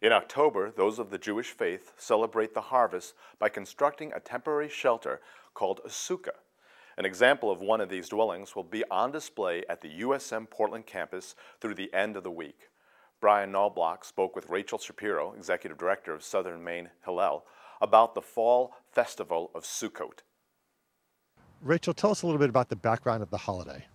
In October, those of the Jewish faith celebrate the harvest by constructing a temporary shelter called a sukkah. An example of one of these dwellings will be on display at the USM Portland campus through the end of the week. Brian Knobloch spoke with Rachel Shapiro, Executive Director of Southern Maine Hillel, about the Fall Festival of Sukkot. Rachel, tell us a little bit about the background of the holiday.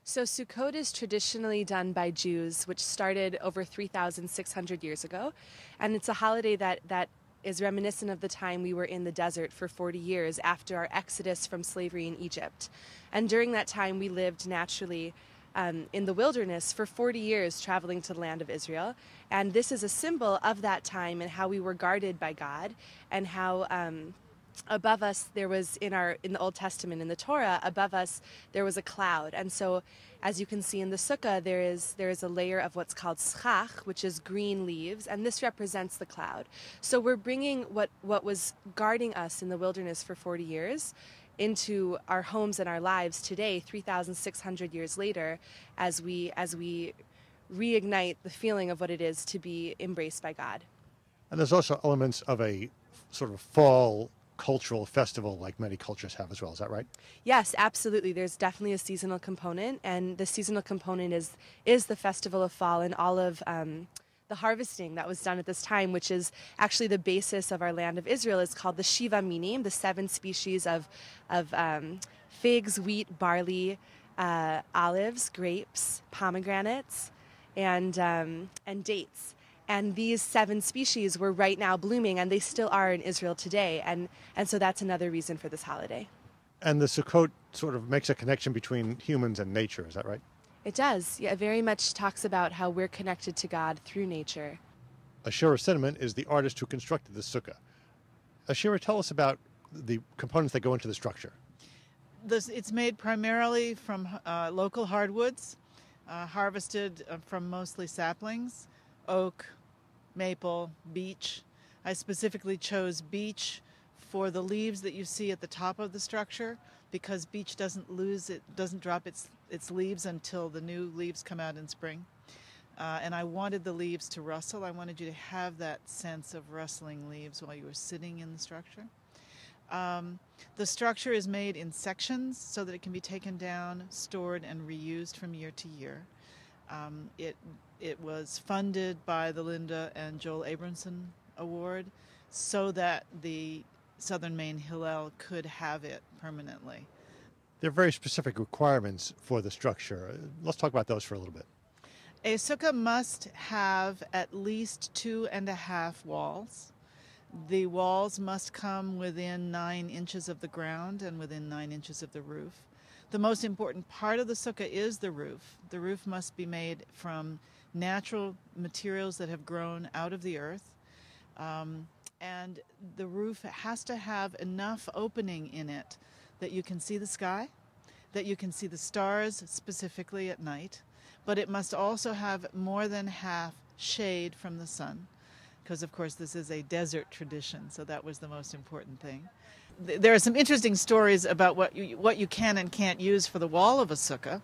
So Sukkot is traditionally done by Jews, which started over 3,600 years ago. And it's a holiday that is reminiscent of the time we were in the desert for 40 years after our exodus from slavery in Egypt. And during that time, we lived naturally in the wilderness for 40 years, traveling to the land of Israel. And this is a symbol of that time and how we were guarded by God, and how above us there was, in the Old Testament, in the Torah, above us there was a cloud. And so, as you can see in the Sukkah, there is a layer of what's called schach, which is green leaves, and this represents the cloud. So we're bringing what was guarding us in the wilderness for 40 years into our homes and our lives today, 3,600 years later, as we reignite the feeling of what it is to be embraced by God. And there's also elements of a sort of fall cultural festival like many cultures have as well. Is that right? Yes, absolutely. There's definitely a seasonal component, and the seasonal component is the Festival of Fall and all of the harvesting that was done at this time, which is actually the basis of our land of Israel. Is called the Shiva Minim, the 7 species of figs, wheat, barley, olives, grapes, pomegranates, and dates. And these 7 species were right now blooming, and they still are in Israel today. And so that's another reason for this holiday. And the Sukkot sort of makes a connection between humans and nature, is that right? It does. Yeah, it very much talks about how we're connected to God through nature. Ashira Cinnamon is the artist who constructed the Sukkah. Ashira, tell us about the components that go into the structure. It's made primarily from local hardwoods, harvested from mostly saplings, oak, maple, beech. I specifically chose beech for the leaves that you see at the top of the structure, because beech doesn't drop its leaves until the new leaves come out in spring. And I wanted the leaves to rustle. I wanted you to have that sense of rustling leaves while you were sitting in the structure. The structure is made in sections so that it can be taken down, stored, and reused from year to year. It was funded by the Linda and Joel Abramson Award so that the Southern Maine Hillel could have it permanently. There are very specific requirements for the structure. Let's talk about those for a little bit. A sukkah must have at least 2.5 walls. The walls must come within 9 inches of the ground and within 9 inches of the roof. The most important part of the sukkah is the roof. The roof must be made from natural materials that have grown out of the earth. And the roof has to have enough opening in it that you can see the sky, that you can see the stars specifically at night, but it must also have more than half shade from the sun, because of course this is a desert tradition, so that was the most important thing. There are some interesting stories about what you can and can't use for the wall of a sukkah.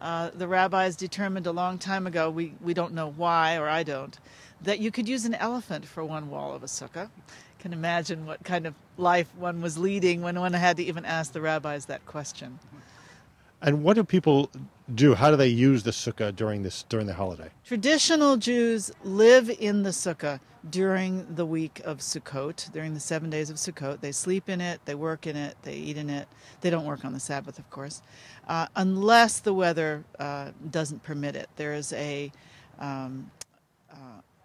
The rabbis determined a long time ago, we don't know why, or I don't, that you could use an elephant for one wall of a sukkah. You can imagine what kind of life one was leading when one had to even ask the rabbis that question. And what do people do? How do they use the sukkah during the holiday? Traditional Jews live in the sukkah during the week of Sukkot, during the 7 days of Sukkot. They sleep in it, they work in it, they eat in it. They don't work on the Sabbath, of course, unless the weather doesn't permit it. There is a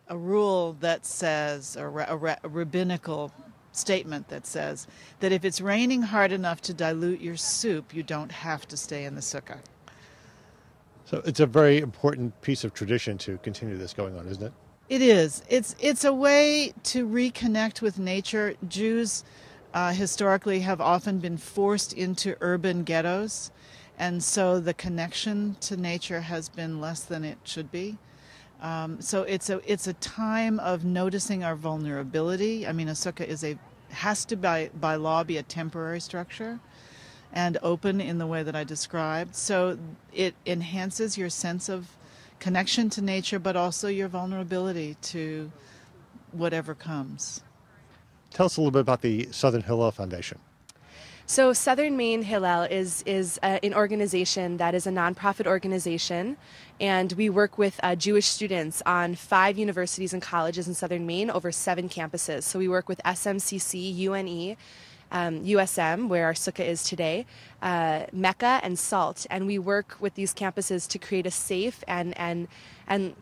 rule that says, or a rabbinical statement that says, that if it's raining hard enough to dilute your soup, you don't have to stay in the sukkah. So it's a very important piece of tradition to continue this going on, isn't it? It is. It's a way to reconnect with nature. Jews historically have often been forced into urban ghettos, and so the connection to nature has been less than it should be. So it's a time of noticing our vulnerability. I mean, a sukkah has to by law be a temporary structure and open in the way that I described. So it enhances your sense of connection to nature, but also your vulnerability to whatever comes. Tell us a little bit about the Southern Hillel Foundation. So Southern Maine Hillel is an organization that is a nonprofit organization, and we work with Jewish students on 5 universities and colleges in Southern Maine over 7 campuses. So we work with SMCC, UNE, USM, where our Sukkah is today, Mecca, and SALT, and we work with these campuses to create a safe and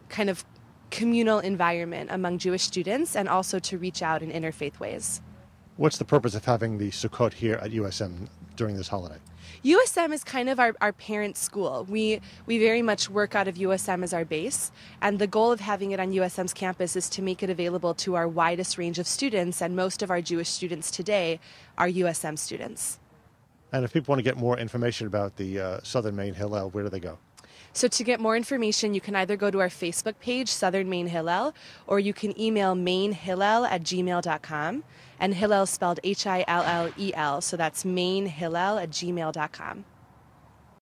kind of communal environment among Jewish students, and also to reach out in interfaith ways. What's the purpose of having the Sukkot here at USM during this holiday? USM is kind of our parent school. We very much work out of USM as our base, and the goal of having it on USM's campus is to make it available to our widest range of students, and most of our Jewish students today are USM students. And if people want to get more information about the Southern Maine Hillel, where do they go? So to get more information, you can either go to our Facebook page, Southern Maine Hillel, or you can email mainhillel@gmail.com. And Hillel spelled Hillel, so that's mainhillel@gmail.com.